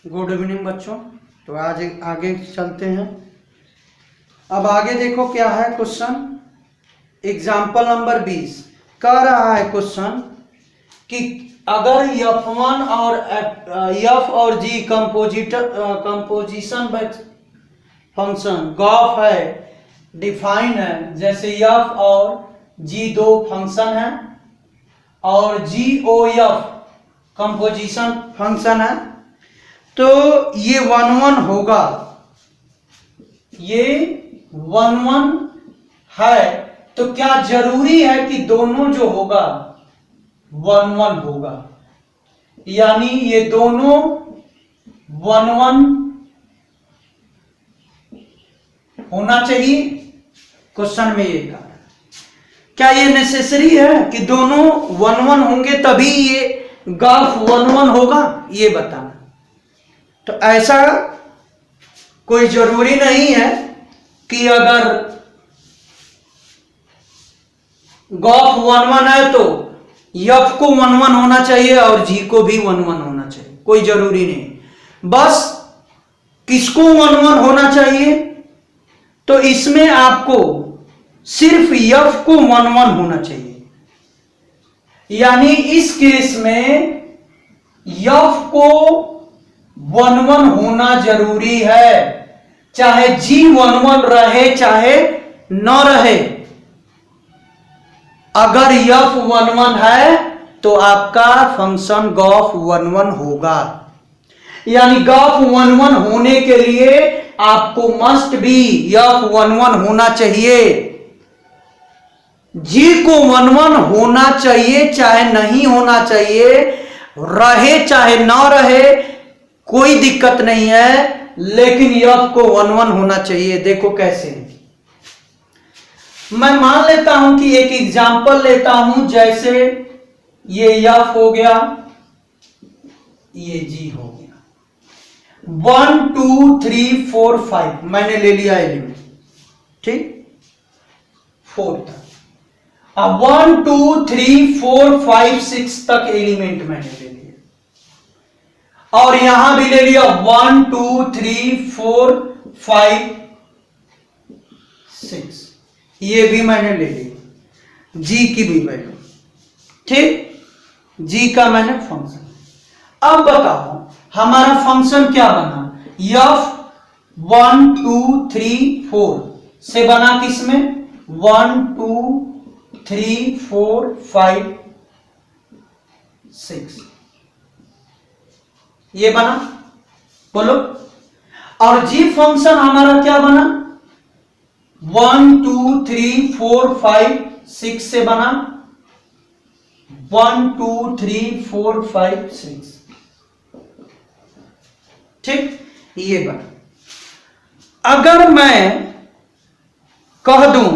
Good evening बच्चों। तो आज आगे चलते हैं। अब आगे देखो क्या है क्वेश्चन। एग्जाम्पल नंबर 20 कह रहा है क्वेश्चन कि अगर F1 और F और G कंपोजिशन फंक्शन गॉफ है, डिफाइन है, जैसे F और G दो फंक्शन है और GOF कंपोजिशन फंक्शन है, तो ये 1 1 होगा। ये 1 1 है तो क्या जरूरी है कि दोनों जो होगा 1 1 होगा, यानी ये दोनों 1 1 होना चाहिए। क्वेश्चन में ये कहा क्या ये नेसेसरी है कि दोनों 1 1 होंगे तभी ये गॉफ 1 1 होगा, ये बताना। तो ऐसा कोई जरूरी नहीं है कि अगर गॉफ 1 1 है तो F को 1 1 होना चाहिए और G को भी 1 1 होना चाहिए, कोई जरूरी नहीं। बस किसको 1 1 होना चाहिए, तो इसमें आपको सिर्फ F को 1 1 होना चाहिए, यानी इस केस में F को 1 1 होना जरूरी है, चाहे G 1 1 रहे चाहे न रहे। अगर F 1 1 है तो आपका फंक्शन गॉफ 1 1 होगा, यानी गॉफ 1 1 होने के लिए आपको मस्ट बी F 1 1 होना चाहिए। G को 1 1 होना चाहिए चाहे नहीं होना चाहिए, रहे चाहे ना रहे कोई दिक्कत नहीं है, लेकिन F को 1 1 होना चाहिए। देखो कैसे, मैं मान लेता हूं कि एक एग्जांपल लेता हूं, जैसे ये F हो गया, ये G हो गया, 1 2 3 4 5 मैंने ले लिया एलिमेंट, ठीक, 4 तक। अब 1 2 3 4 5 6 तक एलिमेंट मैंने ले लिया, और यहां भी ले लिया 1 2 3 4 5 6, ये भी मैंने ले लिया, G की भी वैल्यू, ठीक, G का मैंने फंक्शन। अब बताओ हमारा फंक्शन क्या बना, F 1 2 3 4 से बना, किसमें 1 2 3 4 5 6, ये बना, बोलो। और G फंक्शन हमारा क्या बना, 1 2 3 4 5 6 से बना, 1 2 3 4 5 6, ठीक, ये बना। अगर मैं कह दूं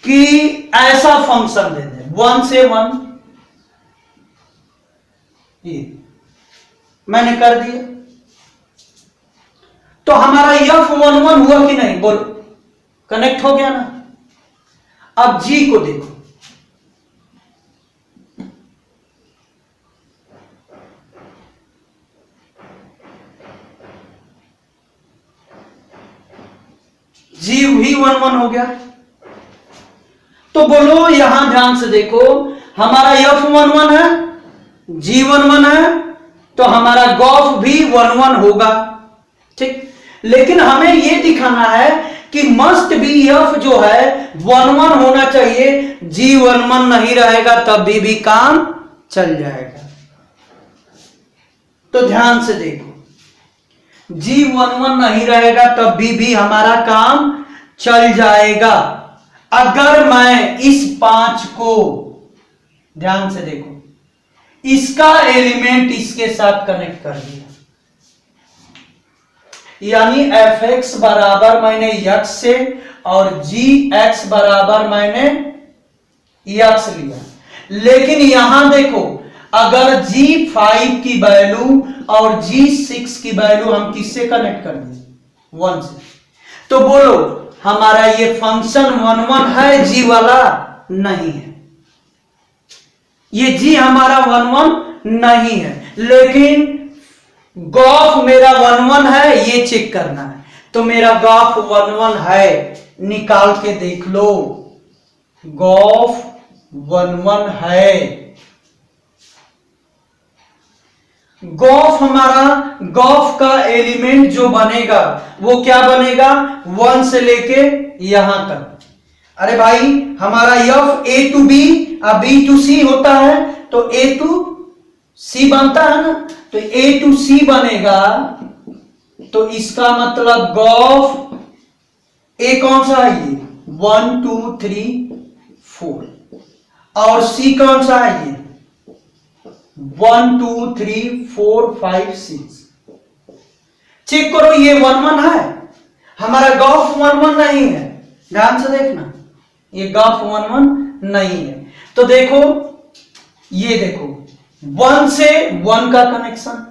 कि ऐसा फंक्शन दे दे 1 से 1, ये मैंने कर दिया, तो हमारा F 1 1 हुआ कि नहीं, बोलो, कनेक्ट हो गया ना। अब G को देखो, G भी 1 1 हो गया, तो बोलो यहां ध्यान से देखो, हमारा F 1 1 है, G 1 1 है, तो हमारा गॉफ भी 1 1 होगा, ठीक। लेकिन हमें यह दिखाना है कि मस्ट बी F जो है 1 1 होना चाहिए, G 1 1 नहीं रहेगा तब भी काम चल जाएगा। तो ध्यान से देखो, G 1 1 नहीं रहेगा तब भी हमारा काम चल जाएगा। अगर मैं इस 5 को, ध्यान से देखो, इसका एलिमेंट इसके साथ कनेक्ट कर दिया, यानी fx बराबर मैंने x से और gx बराबर मैंने x लिया। लेकिन यहां देखो, अगर g5 की वैल्यू और g6 की वैल्यू हम किससे कनेक्ट कर दें, 1 से, तो बोलो हमारा ये फंक्शन 1 1 है, g वाला नहीं है, ये G हमारा 1 1 नहीं है। लेकिन गॉफ मेरा 1 1 है, ये चेक करना है। तो मेरा गॉफ 1 1 है, निकाल के देख लो। गॉफ 1 1 है। गॉफ हमारा, गॉफ का एलिमेंट जो बनेगा वो क्या बनेगा, 1 से लेके यहां तक। अरे भाई हमारा एफ ए टू बी और बी टू सी होता है, तो ए टू सी बनता है ना, तो ए टू सी बनेगा। तो इसका मतलब गॉफ ए कौन सा है, ये 1 2 3 4, और सी कौन सा है, ये 1 2 3 4 5 6। चेक करो, ये 1 1 है, हमारा गॉफ 1 1 नहीं है। ध्यान से देखना, ये गॉफ 1 1 नहीं है। तो देखो, ये देखो 1 से 1 का कनेक्शन,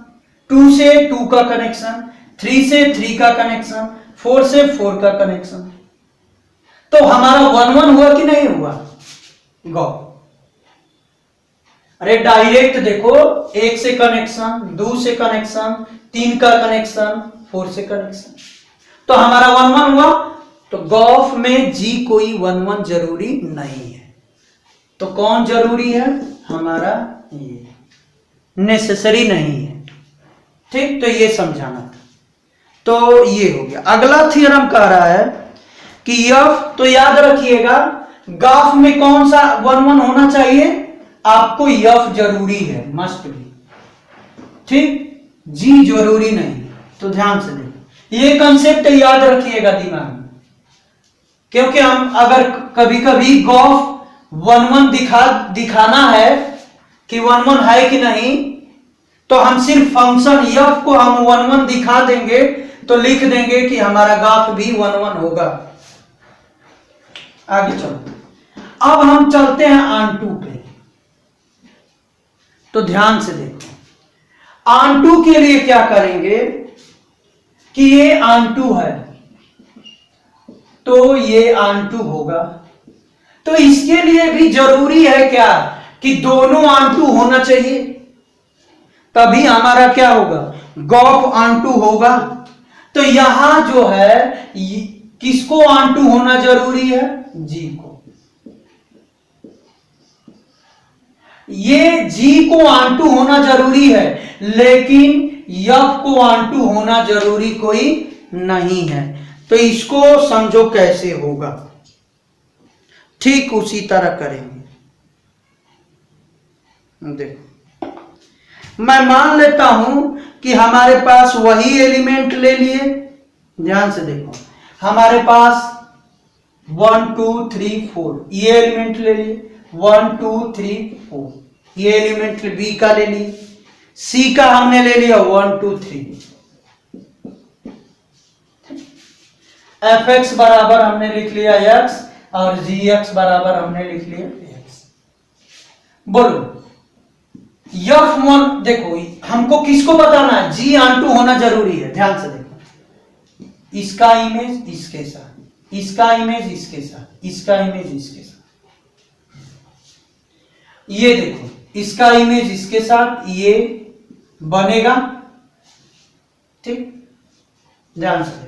2 से 2 का कनेक्शन, 3 से 3 का कनेक्शन, 4 से 4 का कनेक्शन। तो हमारा 1 1 हुआ कि नहीं हुआ गॉफ? अरे डायरेक्ट देखो, 1 से कनेक्शन, 2 से कनेक्शन, 3 का कनेक्शन, 4 से कनेक्शन, तो हमारा 1 1 हुआ। तो गॉफ में जी कोई 1 1 जरूरी नहीं है। तो कौन जरूरी है, हमारा ये नेसेसरी नहीं है। ठीक, तो ये समझाना था। तो ये हो गया। अगला थ्योरम कह रहा है कि एफ, तो याद रखिएगा गॉफ में कौन सा 1 1 होना चाहिए, आपको एफ जरूरी है, मस्ट भी। ठीक, जी जरूरी नहीं है। तो ध्यान से देखो, ये कंसेप्ट याद रखिएगा दिमाग में, क्योंकि हम अगर कभी कभी गॉफ 1 1 दिखाना है कि 1 1 है कि नहीं, तो हम सिर्फ फंक्शन एफ को हम 1 1 दिखा देंगे, तो लिख देंगे कि हमारा गॉफ भी 1 1 होगा। आगे चलो, अब हम चलते हैं ऑन2 पे। तो ध्यान से देखो, ऑन2 के लिए क्या करेंगे कि ये ऑन2 है, तो ये ऑन2 होगा। तो इसके लिए भी जरूरी है क्या कि दोनों ऑन2 होना चाहिए, तभी हमारा क्या होगा, गॉफ ऑन2 होगा। तो यहां जो है किसको ऑन2 होना जरूरी है, जी को। ये जी को ऑन2 होना जरूरी है, लेकिन एफ को ऑन2 होना जरूरी कोई नहीं है। तो इसको समझो कैसे होगा, ठीक उसी तरह करेंगे। देखो, मैं मान लेता हूं कि हमारे पास वही एलिमेंट ले लिए। ध्यान से देखो, हमारे पास 1 2 3 4 ये एलिमेंट ले लिए, 1 2 3 4 ये एलिमेंट बी का ले लिए, सी का हमने ले लिया 1 2 3। एफ एक्स बराबर हमने लिख लिया एक्स, और जी एक्स बराबर हमने लिख लिया एक्स। बोलो, एफ 1, देखो हमको किसको बताना है, जी ऑन2 होना जरूरी है। ध्यान से देखो, इसका इमेज इसके साथ, इसका इमेज इसके साथ, इसका इमेज इसके साथ। ये देखो, इसका इमेज इसके साथ, ये बनेगा। ठीक, ध्यान से देखो।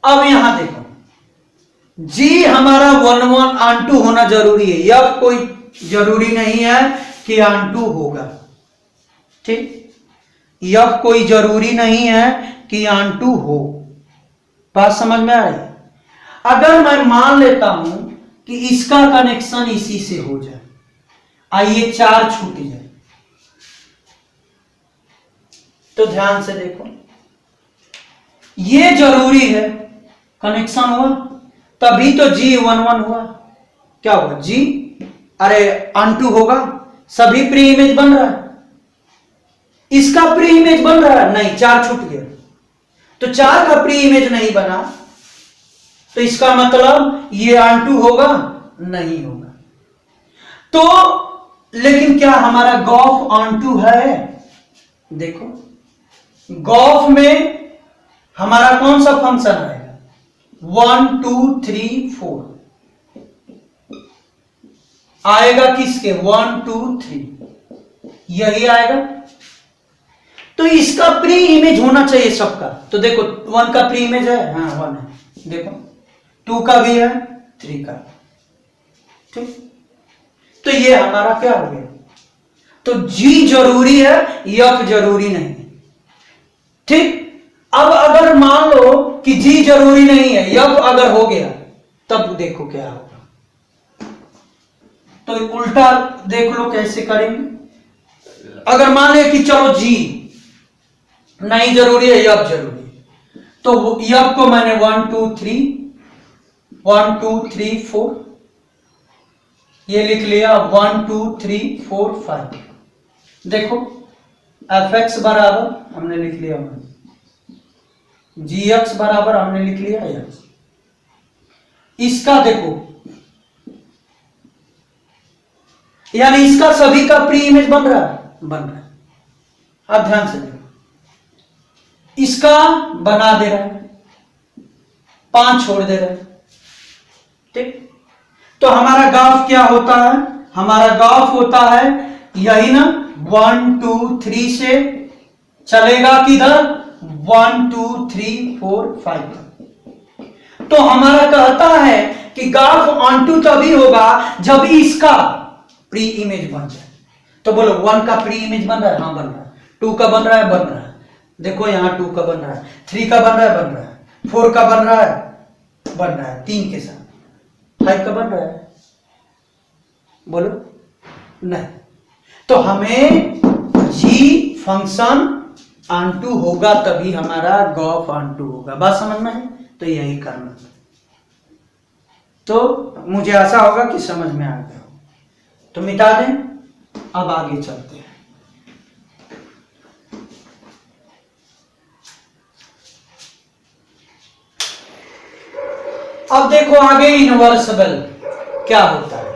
अब यहां देखो, जी हमारा 1 1 ऑन2 होना जरूरी है, यह कोई जरूरी नहीं है कि ऑन2 होगा। ठीक, यह कोई जरूरी नहीं है कि ऑन2 हो। बात समझ में आ रही है? अगर मैं मान लेता हूं कि इसका कनेक्शन इसी से हो जाए, आइए 4 छूट जाए, तो ध्यान से देखो, ये जरूरी है, कनेक्शन हुआ तभी तो जी 1 1 हुआ। क्या हुआ, जी अरे ऑन2 होगा, सभी प्री इमेज बन रहा है, इसका प्री इमेज बन रहा है नहीं, 4 छूट गया, तो 4 का प्री इमेज नहीं बना, तो इसका मतलब ये ऑन2 होगा नहीं होगा। तो लेकिन क्या हमारा गॉफ ऑन2 है? देखो, गॉफ में हमारा कौन सा फंक्शन आएगा, 1 2 3 4 आएगा, किसके 1 2 3, यही आएगा। तो इसका प्री इमेज होना चाहिए सबका। तो देखो 1 का प्री इमेज है, हाँ 1 है, देखो 2 का भी है, 3 का, ठीक। तो ये हमारा क्या हो गया, तो G जरूरी है, F जरूरी नहीं, ठीक। अब अगर मान लो कि G जरूरी नहीं है, F अगर हो गया, तब देखो क्या होगा। तो उल्टा देख लो कैसे करेंगे। अगर मान ले कि चलो G नहीं जरूरी है, F जरूरी है, तो F को मैंने 1 2 3 4 ये लिख लिया, 1 2 3 4 5। देखो fx बराबर हमने लिख लिया, gx बराबर हमने लिख लिया x। इसका देखो, यानी इसका सभी का प्री इमेज बन रहा है। अब ध्यान से देखो, इसका बना दे रहा है, 5 छोड़ दे रहा है, ठीक। तो हमारा ग्राफ क्या होता है, हमारा ग्राफ होता है यही ना, 1 2 3 से चलेगा किधर, 1 2 3 4 5। तो हमारा कहता है कि ग्राफ ऑन टू तभी होगा जब इसका प्री इमेज बन जाए। तो बोलो 1 का प्री इमेज बन रहा है, हाँ बन रहा है, 2 का बन रहा है, बन रहा है, देखो यहां 2 का बन रहा है, 3 का बन रहा है, बन रहा है, 4 का बन रहा है, बन रहा है, 3 के साथ 5 का बन रहा है, बोलो नहीं। तो हमें G फंक्शन ऑन टू होगा तभी हमारा ग्राफ ऑन टू होगा। बात समझ में है? तो यही करना। तो मुझे आशा होगा कि समझ में आ गया। तो मिटा दें, अब आगे चलते हैं। अब देखो आगे इनवर्सिबल क्या होता है।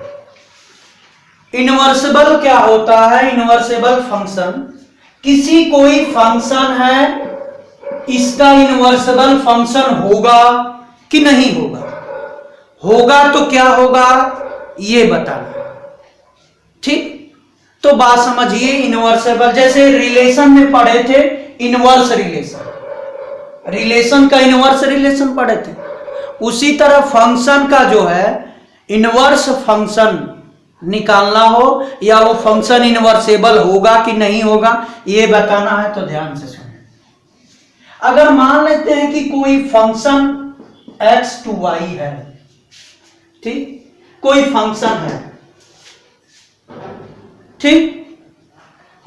इनवर्सिबल क्या होता है, इनवर्सिबल फंक्शन, किसी कोई फंक्शन है, इसका इनवर्सिबल फंक्शन होगा कि नहीं होगा, होगा तो क्या होगा ये बताना, ठीक। तो बात समझिए, इनवर्सिबल जैसे रिलेशन में पढ़े थे, इनवर्स रिलेशन, रिलेशन का इनवर्स रिलेशन पढ़े थे, उसी तरह फंक्शन का जो है इनवर्स फंक्शन निकालना हो या वो फंक्शन इनवर्सेबल होगा कि नहीं होगा ये बताना है। तो ध्यान से सुनिए। अगर मान लेते हैं कि कोई फंक्शन x to y है, ठीक, कोई फंक्शन है, ठीक।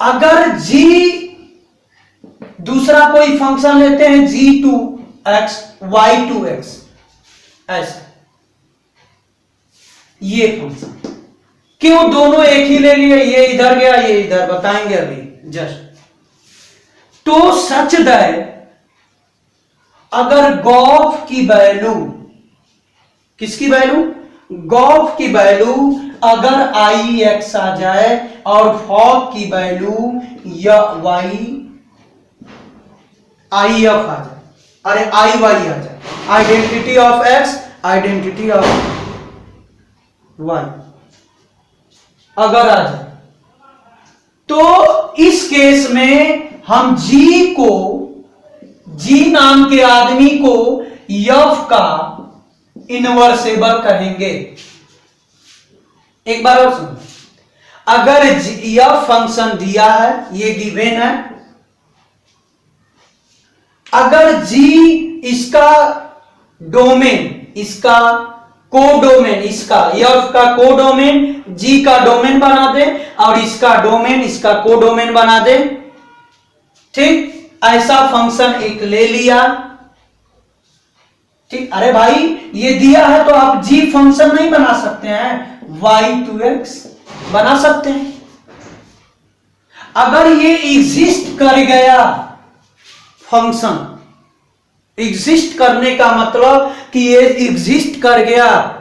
अगर g दूसरा कोई फंक्शन लेते हैं g to x y to x, ऐसा ये फंक्शन, क्यों दोनों एक ही ले लिए, ये इधर गया ये इधर, बताएंगे अभी जस्ट। तो सच दैट अगर गॉफ की वैल्यू, किसकी वैल्यू, गॉफ की वैल्यू अगर आई एक्स आ जाए और फॉग की वैल्यू या वाई आई एफ आ जाए, अरे आई वाई आ जाए, identity of X identity of Y अगर आ जाए, तो इस केस में हम जी को, जी नाम के आदमी को एफ का इनवर्सेबल कहेंगे। एक बार और सुनो, अगर एफ फंक्शन दिया है, ये गिवन है, अगर जी इसका डोमेन, इसका कोडोमेन, इसका एफ का कोडोमेन जी का डोमेन बना दे और इसका डोमेन इसका कोडोमेन बना दे, ठीक, ऐसा फंक्शन एक ले लिया, ठीक। अरे भाई ये दिया है तो आप जी फंक्शन नहीं बना सकते हैं, y2x बना सकते हैं। अगर ये एग्जिस्ट कर गया फंक्शन, एग्जिस्ट करने का मतलब कि ये एग्जिस्ट कर गया,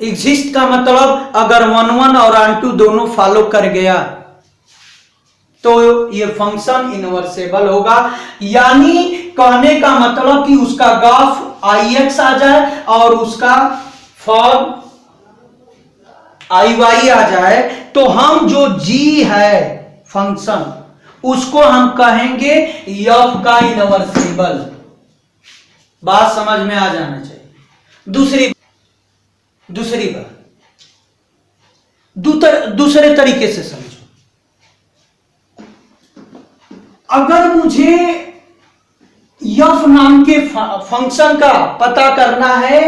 एग्जिस्ट का मतलब अगर 1 1 और ऑन2 दोनों फॉलो कर गया तो ये फंक्शन इनवर्सेबल होगा। यानी कहने का मतलब कि उसका ग्राफ आई एक्स आ जाए और उसका फॉर्म आई वाई आ जाए, तो हम जो जी है फंक्शन उसको हम कहेंगे एफ का इनवर्सेबल। बात समझ में आ जाना चाहिए। दूसरी बात दूसरे तरीके से समझो। अगर मुझे एफ नाम के फंक्शन का पता करना है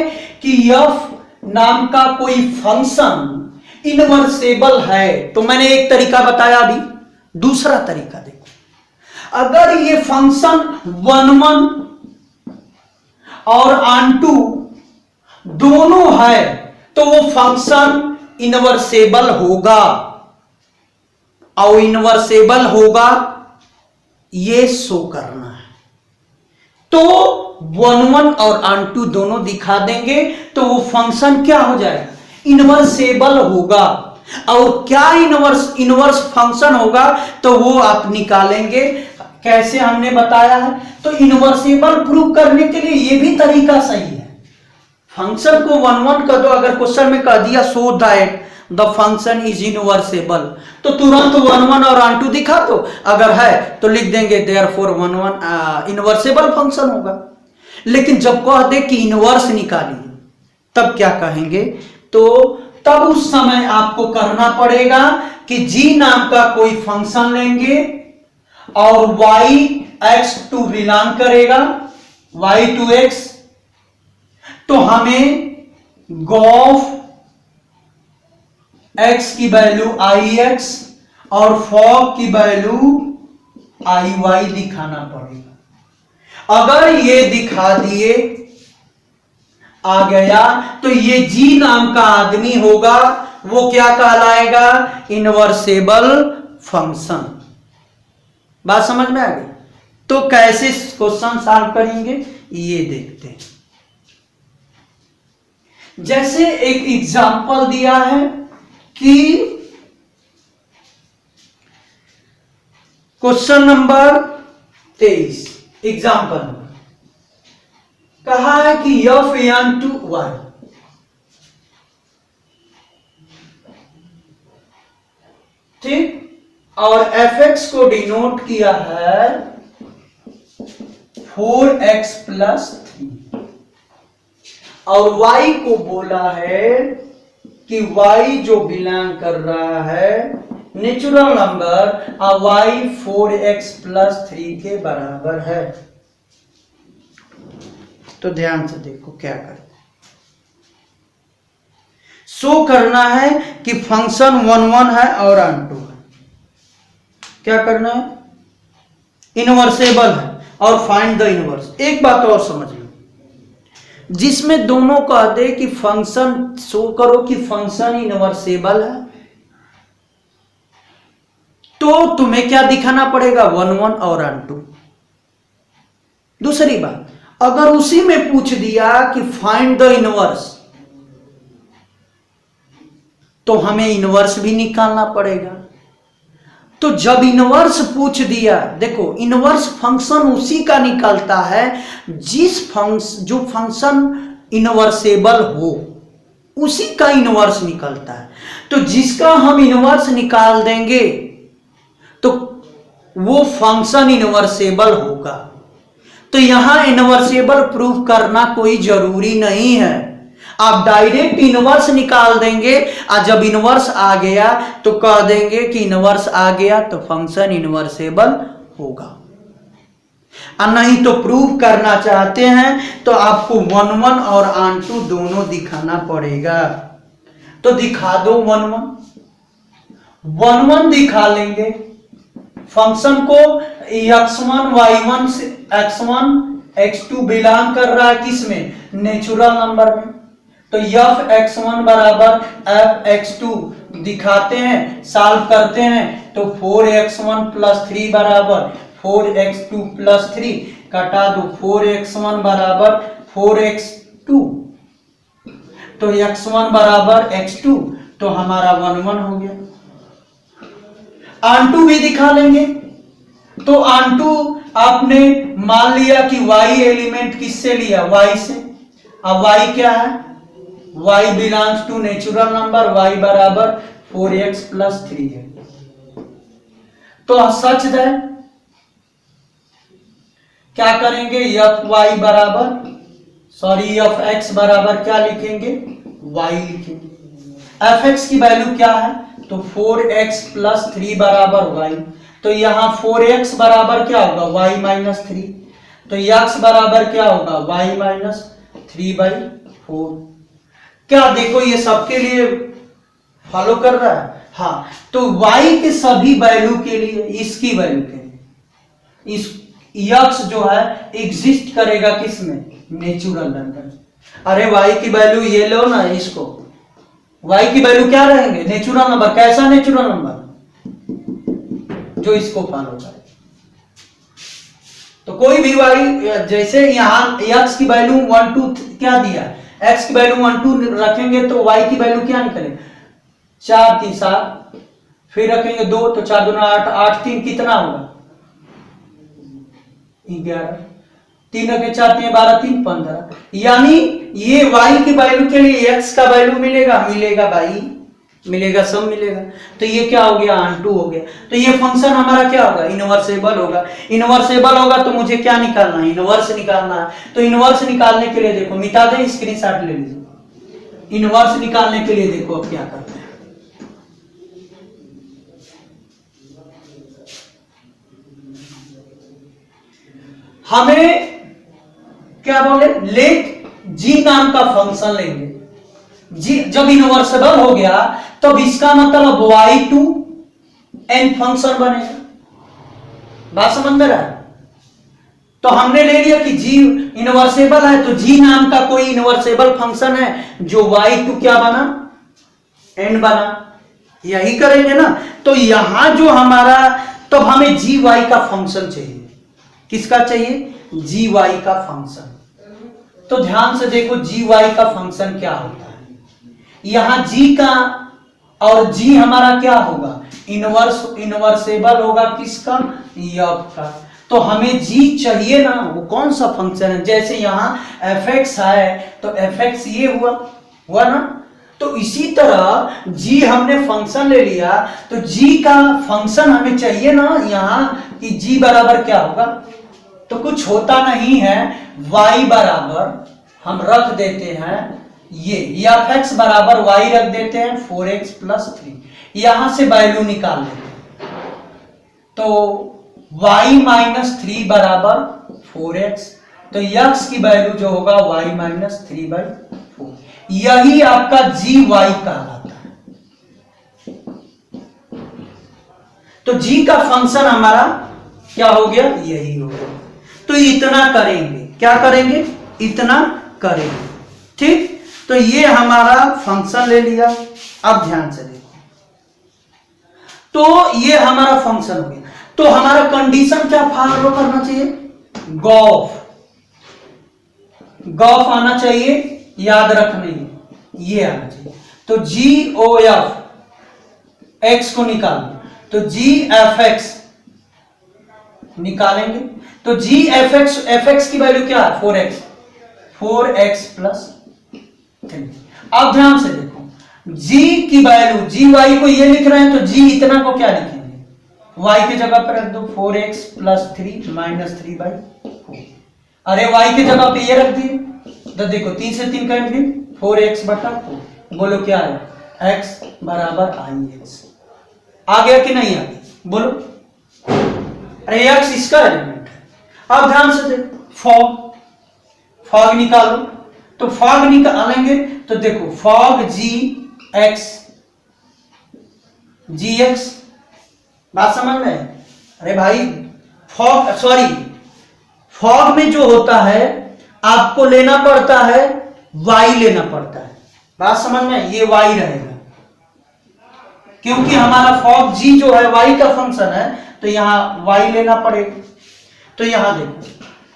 कि एफ नाम का कोई फंक्शन इनवर्सेबल है, तो मैंने एक तरीका बताया अभी। दूसरा तरीका देखो, अगर ये फंक्शन 1 और ऑन2 दोनों है तो वो फंक्शन इनवर्सेबल होगा। और इनवर्सेबल होगा ये शो करना है। तो 1 और ऑन2 दोनों दिखा देंगे तो वो फंक्शन क्या हो जाएगा, इनवर्सेबल होगा। और क्या इनवर्स फंक्शन होगा तो वो आप निकालेंगे। कैसे हमने बताया है, तो इनवर्सेबल प्रूव करने के लिए ये भी तरीका सही है। फंक्शन को 1 कर दो, अगर क्वेश्चन में कह दिया so that the function is invertible, तो तुरंत 1 और ऑन2 दिखा दो। अगर है तो लिख देंगे देयरफॉर 1 इनवर्सेबल फंक्शन होगा। लेकिन जब कह दे कि इनवर्स निकालिए, तब क्या कहेंगे, तो तब उस समय आपको करना पड़ेगा कि जी नाम का कोई फंक्शन लेंगे और y x बिलोंग करेगा y to x, तो हमें गॉफ x की वैल्यू ix और फॉग की वैल्यू iy दिखाना पड़ेगा। अगर ये दिखा दिए आ गया तो ये जी नाम का आदमी होगा, वो क्या कहलाएगा, इनवर्सेबल फंक्शन। बात समझ में आ गई। तो कैसे क्वेश्चन सॉल्व करेंगे ये देखते हैं। जैसे एक एग्जांपल दिया है कि क्वेश्चन नंबर 23, एग्जांपल नंबर कहा है कि एफ एन टू वाई, ठीक, और एफ एक्स को डिनोट किया है 4x + 3 और y को बोला है कि y जो बिलोंग कर रहा है नेचुरल नंबर और y 4x + 3 के बराबर है। तो ध्यान से देखो क्या करें, शो करना है कि फंक्शन 1 है और ऑन2 है। क्या करना है, इनवर्सेबल है और फाइंड द इनवर्स। एक बात और समझ लो, जिसमें दोनों कह दे कि फंक्शन शो करो कि फंक्शन इनवर्सेबल है, तो तुम्हें क्या दिखाना पड़ेगा, 1 और ऑन2। दूसरी बात, अगर उसी में पूछ दिया कि फाइंड द इनवर्स, तो हमें इनवर्स भी निकालना पड़ेगा। तो जब इनवर्स पूछ दिया, देखो इनवर्स फंक्शन उसी का निकलता है जो फंक्शन इनवर्सेबल हो, उसी का इनवर्स निकलता है। तो जिसका हम इनवर्स निकाल देंगे तो वो फंक्शन इनवर्सेबल होगा। तो यहां इनवर्सेबल प्रूफ करना कोई जरूरी नहीं है, आप डायरेक्ट इनवर्स निकाल देंगे और जब इनवर्स आ गया तो कह देंगे कि इनवर्स आ गया तो फंक्शन इनवर्सेबल होगा। और नहीं तो प्रूव करना चाहते हैं तो आपको 1 और ऑन2 दोनों दिखाना पड़ेगा। तो दिखा दो 1 दिखा लेंगे। फंक्शन को x1 y1 से x1 x2 बिलोंग कर रहा है किसमें, नेचुरल नंबर में। तो f x1 बराबर f x2 दिखाते हैं, सॉल्व करते हैं तो 4x1 + 3 बराबर 4x2 + 3, कटा दो 4x1 बराबर 4x2, तो x1 बराबर x2, तो हमारा 1 हो गया। ऑन2 भी दिखा लेंगे। तो ऑन2 आपने मान लिया कि y एलिमेंट किससे लिया, y से। अब y क्या है, y belongs to natural number, y बराबर 4x प्लस 3 है। तो सच है क्या करेंगे, एफ वाई बराबर सॉरी एफ एक्स बराबर क्या लिखेंगे, y लिखेंगे। एफ एक्स की वैल्यू क्या है, तो 4x प्लस 3 बराबर y। तो यहां 4x बराबर क्या होगा, y माइनस 3। तो x बराबर क्या होगा, y माइनस 3/4। क्या देखो ये सबके लिए फॉलो कर रहा है। हाँ, तो y के सभी वैल्यू के लिए, इसकी वैल्यू के लिए इस x जो है एग्जिस्ट करेगा किसमें, नेचुरल नंबर। अरे y की वैल्यू ये लो ना, इसको y की वैल्यू क्या रहेंगे, नेचुरल नंबर। कैसा नेचुरल नंबर, जो इसको फॉलो करे। तो कोई भी y, जैसे यहां x की वैल्यू 1 2 क्या दिया है, x की वैल्यू 1 2 रखेंगे तो y की वैल्यू क्या निकलेगी, 4 3 7, फिर रखेंगे 2 तो 4 2 8, 8 3 कितना होगा 11, 3 रखे 4 3 12 3 15। यानी ये y की वैल्यू के लिए x का वैल्यू मिलेगा, मिलेगा भाई, मिलेगा, सब मिलेगा। तो ये क्या हो गया, ऑन टू हो गया। तो ये फंक्शन हमारा क्या होगा, इनवर्सेबल होगा। इनवर्सेबल होगा तो मुझे क्या निकालना है, इनवर्स निकालना है। तो इनवर्स निकालने के लिए देखो, मिटा दे, स्क्रीनशॉट ले लीजिए। इनवर्स निकालने के लिए देखो अब क्या करते हैं। हमें क्या बोले, लेट जी नाम का फंक्शन लेंगे। जी जब इनवर्सेबल हो गया तब इसका मतलब y2n फंक्शन बनेगा। बात समझ में रहा है। तो हमने ले लिया कि g इनवर्सेबल है, तो g नाम का कोई इनवर्सेबल फंक्शन है जो y2 क्या बना, n बना। यही करेंगे ना। तो यहां जो हमारा, तब हमें gy का फंक्शन चाहिए। किसका चाहिए, gy का फंक्शन। तो ध्यान से देखो gy का फंक्शन क्या होता है। यहां g का और g हमारा क्या होगा, इनवर्सेबल होगा किसका, f का। तो हमें g चाहिए ना, वो कौन सा फंक्शन है। जैसे यहां fx है तो fx ये हुआ ना। तो इसी तरह g हमने फंक्शन ले लिया, तो g का फंक्शन हमें चाहिए ना यहां कि g बराबर क्या होगा। तो कुछ होता नहीं है, y बराबर हम रख देते हैं ये, या fx बराबर y रख देते हैं 4x प्लस 3। यहां से वैल्यू निकाल लेते हैं। तो y माइनस 3 बराबर 4x। तो x की वैल्यू जो होगा y माइनस 3/4। यही आपका gy कहलाता है। तो g का फंक्शन हमारा क्या हो गया, यही हो गया। तो इतना करेंगे, क्या करेंगे, इतना करेंगे। ठीक, तो ये हमारा फंक्शन ले लिया। अब ध्यान से देखो, तो ये हमारा फंक्शन हो गया। तो हमारा कंडीशन क्या फॉलो करना चाहिए, गॉफ आना चाहिए, याद रखना ये आना चाहिए। तो GOF x को निकाल दो, तो GFX निकालेंगे। तो GFX की वैल्यू क्या है, 4x प्लस 3। अब ध्यान से देखो, g की वैल्यू, gy को ये लिख रहे हैं तो g इतना को क्या लिखेंगे, y की जगह पर रख दो 4x प्लस 3 माइनस 3/4। अरे y की जगह पे ये रख दिए, तो देखो 3 से 3 कैंसिल, 4x/4। बोलो क्या है, x बराबर ix। आ गया कि नहीं आ गया, बोलो। अरे x इसका एलिमेंट है। अब ध्यान से देखो, फॉग निकालो। तो फॉग निकालेंगे तो देखो फॉग gx, बात समझ में। अरे भाई फॉग में जो होता है आपको लेना पड़ता है, y लेना पड़ता है। बात समझ में, ये y रहेगा क्योंकि हमारा फॉग g जो है y का फंक्शन है, तो यहां y लेना पड़ेगा। तो यहां देखो,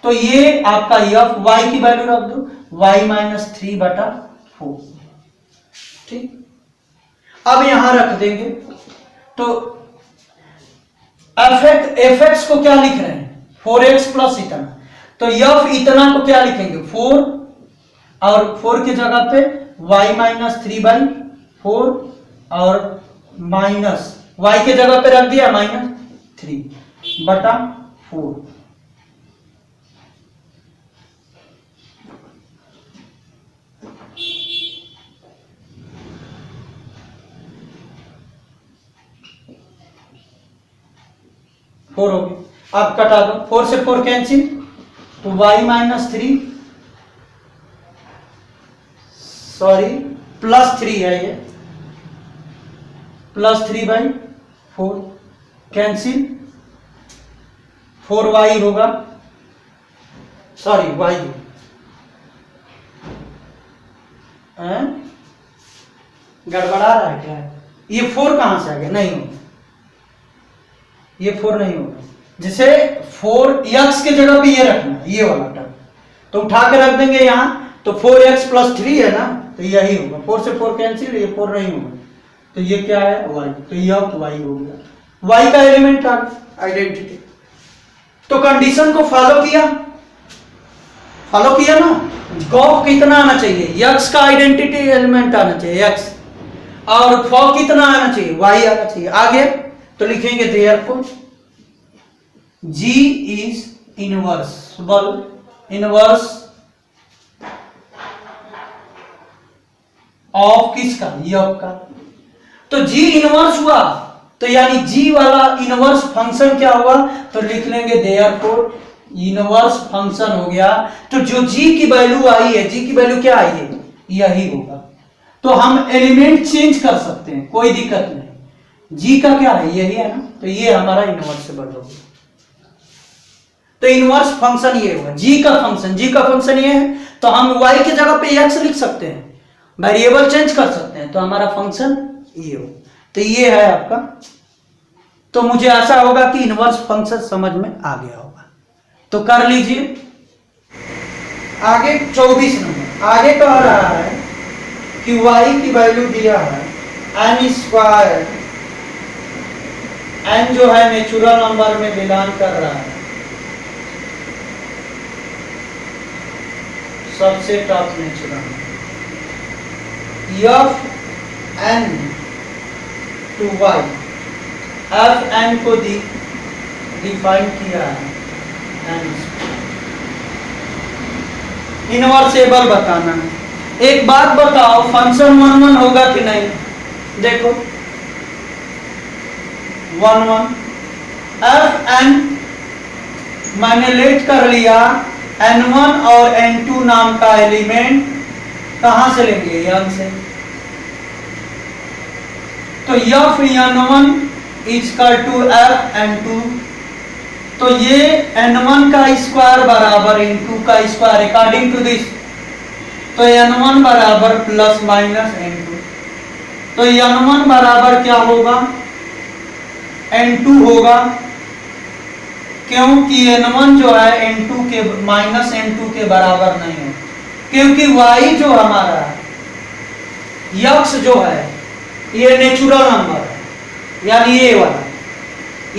तो ये आपका f, y की वैल्यू रख दो y माइनस 3/4। ठीक, अब यहां रख देंगे। तो fx को क्या लिख रहे हैं, 4x प्लस इतना। तो f इतना को क्या लिखेंगे, 4, और 4 की जगह पे y माइनस 3/4 और माइनस वाई के जगह पे रख दिया -3/4। फोर हो गया। अब कटा दो, 4 से 4 कैंसिल, तो y-3 सॉरी +3 है ये, +3/4 कैंसिल, 4y होगा, सॉरी y गड़बड़ा रहा है क्या? ये 4 कहां से आ गया? नहीं होगा, ये 4 नहीं होगा। जैसे 4x के जगह पे ये रखना है, ये वाला टर्म तो उठा के रख देंगे यहां, तो 4x + 3 है ना, तो यही होगा। 4 से 4 कैंसिल, ये 4 नहीं होगा, तो ये क्या है? y, तो यह y हो गया। y का एलिमेंट आइडेंटिटी। तो कंडीशन को फॉलो किया ना। गॉफ कितना आना चाहिए? x का आइडेंटिटी एलिमेंट आना चाहिए x, और फॉ कितना आना चाहिए? y आना चाहिए। आगे तो लिखेंगे therefore G is inverse of किसका? यफ का। तो G इनवर्स हुआ, तो यानी G वाला इनवर्स फंक्शन क्या हुआ? तो लिख लेंगे देयरफॉर इनवर्स फंक्शन हो गया। तो जो G की वैल्यू आई है, G की वैल्यू क्या आई है? यही होगा। तो हम एलिमेंट चेंज कर सकते हैं, कोई दिक्कत नहीं। G का क्या है? यही है ना, तो ये हमारा इनवर्सेबल होगा। तो इनवर्स फंक्शन ये होगा, G का फंक्शन ये है, तो हम y की जगह पे x लिख सकते हैं, वेरिएबल चेंज कर सकते हैं, तो हमारा फंक्शन ये हो। तो ये है आपका। तो मुझे आशा होगा कि इनवर्स फंक्शन समझ में आ गया होगा, तो कर लीजिए। आगे 24 नंबर आगे कह रहा है कि y की वैल्यू दिया है n², n जो है नेचुरल नंबर में बिलोंग कर रहा है, सबसे top natural fn to y, fn को डिफाइन किया है n। इनवर्सेबल बताना है। एक बात बताओ, फंक्शन 1 1 होगा कि नहीं? देखो 1 1 fn मैंने लेट कर लिया, n1 और n2 नाम का एलिमेंट कहां से लेंगे? n से। तो fn1 = fn2, तो ये n1 का स्क्वायर बराबर n2 का स्क्वायर अकॉर्डिंग टू दिस, तो n1 बराबर ±n2, तो n1 बराबर क्या होगा? n2 होगा, क्योंकि n1 जो है n2 के -n2 के बराबर नहीं है, क्योंकि y जो हमारा x जो है ये नेचुरल नंबर है, यानी ये वाला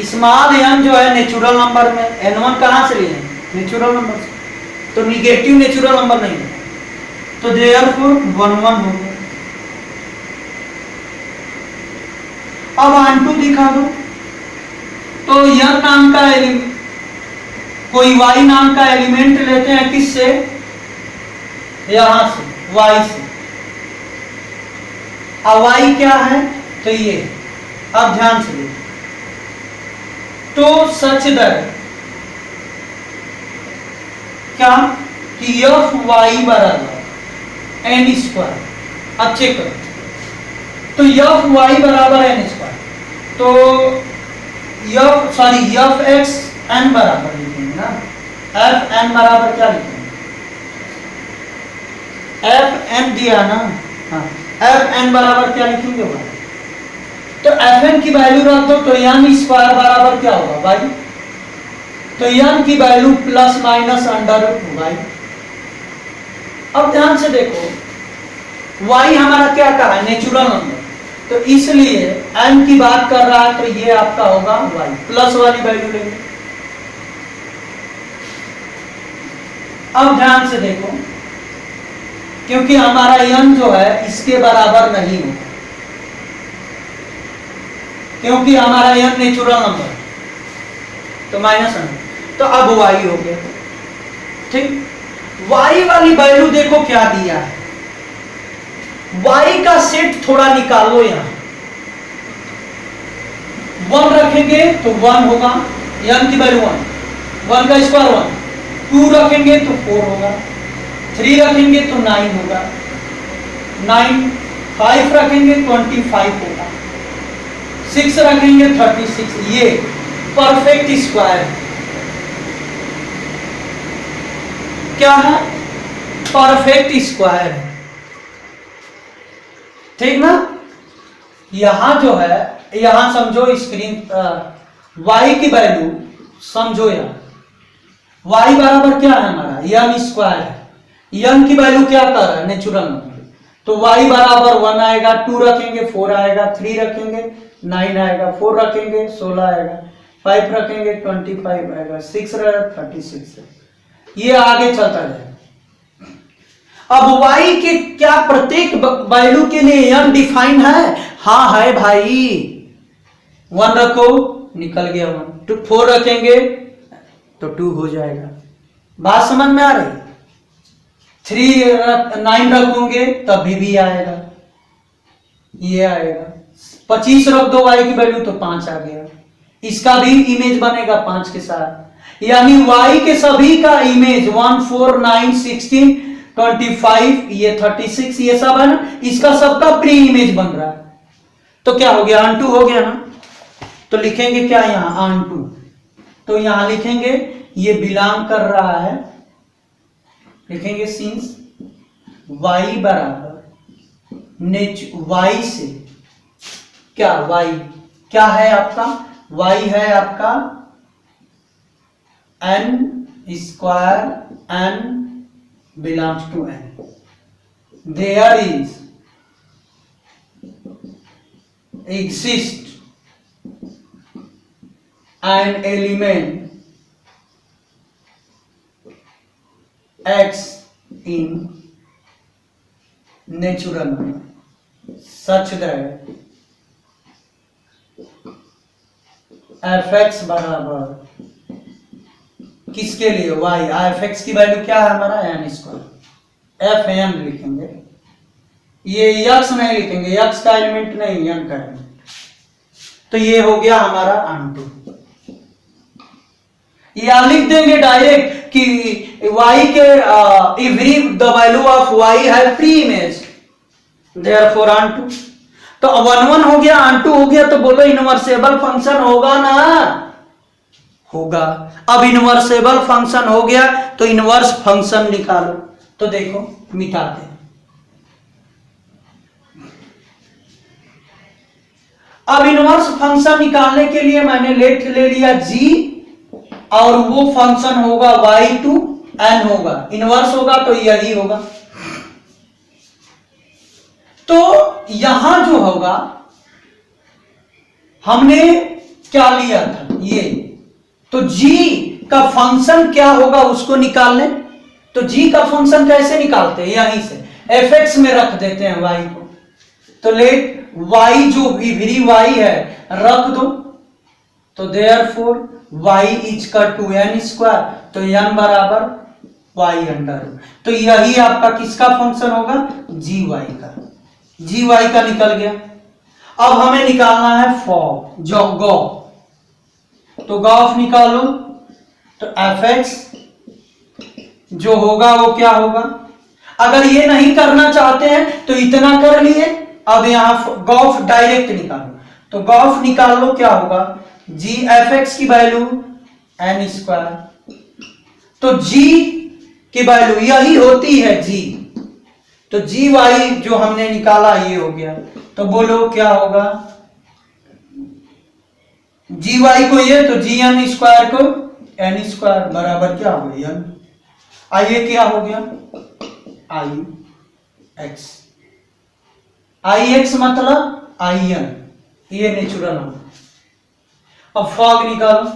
स्मॉल n जो है नेचुरल नंबर में, n1 कहां से लिए? नेचुरल नंबर से, तो निगेटिव नेचुरल नंबर नहीं है, तो देयरफॉर 1 1 हो गया। अब n2 दिखा दो, तो n नाम का कोई y नाम का एलिमेंट लेते हैं, किससे? यहां से, y से। अब y क्या है? तो ये, अब ध्यान से देखो, तो सच दैट क्या कि fy बराबर n²। अब चेक करो, तो fy बराबर n², तो fx n बराबर लिखेंगे ना, fn बराबर क्या लिखेंगे? fn दिया ना, हाँ, fn बराबर क्या लिखेंगे? तो fn की वैल्यू रख दो, तो n² बराबर क्या होगा? y। तो n की वैल्यू ±√y। अब ध्यान से देखो, y हमारा क्या कहा है? नेचुरल नंबर, तो इसलिए n की बात कर रहा है, तो ये आपका होगा y, प्लस वाली वैल्यू लेंगे। अब ध्यान से देखो, क्योंकि हमारा n जो है इसके बराबर नहीं होगा, क्योंकि हमारा n नेचुरल नंबर, तो -100। तो अब y हो गया, ठीक। y वाली वैल्यू देखो क्या दिया है, y का सेट थोड़ा निकालो, यहां 1 रखेंगे तो 1 होगा, n की वैल्यू 1 का स्क्वायर 1, 2 रखेंगे तो 4 होगा, 3 रखेंगे तो 9 होगा, 9, 5 रखेंगे 25 होगा, 6 रखेंगे 36। ये परफेक्ट स्क्वायर है। क्या है? परफेक्ट स्क्वायर है, ठीक ना। यहां जो है, यहां समझो स्क्रीन y की वैल्यू समझो, यहां y बराबर क्या है हमारा, n स्क्वायर है। n की वैल्यू क्या कर रहा है, नेचुरल नंबर, तो y बराबर 1 आएगा, 2 रखेंगे 4 आएगा, 3 रखेंगे 9 आएगा, 4 रखेंगे 16 आएगा, 5 रखेंगे 25 आएगा, 6 रहेगा 36। ये आगे चलता जाएगा। अब y के क्या प्रत्येक वैल्यू के लिए n डिफाइन है? हाँ है भाई। 1 रखो, निकल गया 1, 4 रखेंगे तो 2 हो जाएगा। बात समझ में आ रही? 9 रखोगे तभी भी आएगा, ये आएगा। 25 रख दो y की वैल्यू तो 5 आ गया, इसका भी इमेज बनेगा 5 के साथ, यानी y के सभी का इमेज 1, 4, 9, 16, 25, ये 36, ये सब है ना, इसका सबका प्री इमेज बन रहा है। तो क्या हो गया, ऑन टू हो गया ना। तो लिखेंगे क्या यहां, ऑन टू। तो यहां लिखेंगे ये बिलोंग कर रहा है, लिखेंगे सिंस y बराबर y से क्या, y क्या है आपका, y है आपका n square, n belongs to n, there is exist an element x in natural number such that fx बराबर किसके लिए, y, fx की वैल्यू क्या है हमारा, n स्क्वायर, f n लिखेंगे, ये x नहीं लिखेंगे, x का एलिमेंट नहीं, n का एलिमेंट। तो ये हो गया हमारा ऑन टू। या लिख देंगे डायरेक्ट कि y के every the value of y है preimage, therefore onto. तो 1 1 हो गया, ऑन टू हो गया, तो बोलो इनवर्सेबल फंक्शन होगा ना, होगा। अब इनवर्सेबल फंक्शन हो गया तो इनवर्स फंक्शन निकालो। तो देखो मिटाते हैं, अब इनवर्स फंक्शन निकालने के लिए मैंने लेट ले लिया g, और वो फंक्शन होगा y टू n होगा, इनवर्स होगा तो यही होगा। तो यहां जो होगा, हमने क्या लिया था ये, तो g का फंक्शन क्या होगा उसको निकाल लें। तो g का फंक्शन कैसे निकालते हैं, यहीं से fx में रख देते हैं y को। तो लेट y जो इवरी y है रख दो, तो therefore y equal to n square, तो n बराबर y अंडर। तो यही आपका किसका फंक्शन होगा, gy का, gy का निकल गया। अब हमें निकालना है फॉग, जो गॉफ, तो गॉफ निकालो, तो fx जो होगा वो क्या होगा। अगर ये नहीं करना चाहते हैं तो इतना कर लिए, अब यहां गॉफ डायरेक्ट निकालो, तो गॉफ निकाल लो, क्या होगा, जी fx की वैल्यू n स्क्वायर, तो g की वैल्यू यही होती है g, तो gy जो हमने निकाला ये हो गया। तो बोलो क्या होगा, gy को ये, तो gn स्क्वायर को n स्क्वायर बराबर क्या हो गया, n। आइए क्या हो गया, ix मतलब in, ये नेचुरल नंबर। अब फॉग निकालो,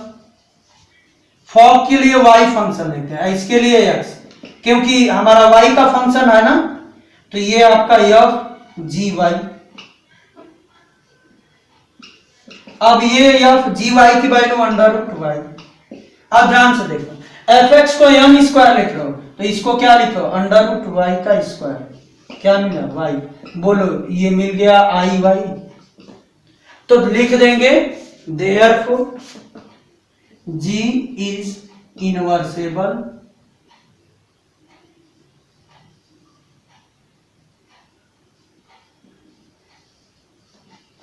फॉग के लिए y फंक्शन लेते हैं, इसके लिए x, क्योंकि हमारा y का फंक्शन है ना, तो ये आपका f gy। अब ये एफ जी वाई की वैल्यू अंडर रूट वाई। अब ध्यान से देखो, एफ एक्स को एन स्क्वायर लिख लो तो इसको क्या लिखो, अंडर रूट वाई का स्क्वायर। क्या मिला, वाई। बोलो ये मिल गया आई वाई। तो लिख देंगे therefore g is invertible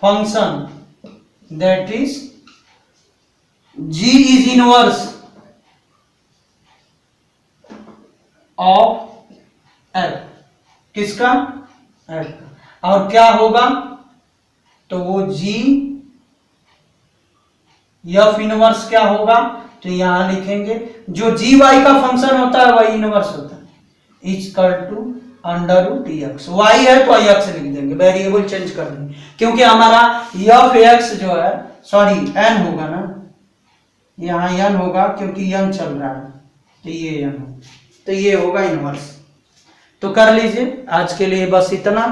function that is g is inverse of f। किसका, f का। और क्या होगा, तो वो g f इनवर्स क्या होगा, तो यहां लिखेंगे जो जी वाई का फंक्शन होता है वही इनवर्स होता है, equal to under root X. Y है तो एक्स लिख देंगे, वेरिएबल चेंज कर देंगे, क्योंकि हमारा एफ एक्स जो है, सॉरी एन होगा ना, यहाँ एन होगा क्योंकि एन चल रहा है, तो ये एन होगा, तो ये होगा इनवर्स। तो कर लीजिए, आज के लिए बस इतना।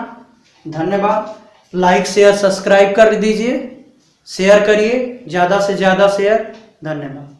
धन्यवाद। लाइक शेयर सब्सक्राइब कर दीजिए, शेयर करिए, ज़्यादा से ज़्यादा शेयर। धन्यवाद।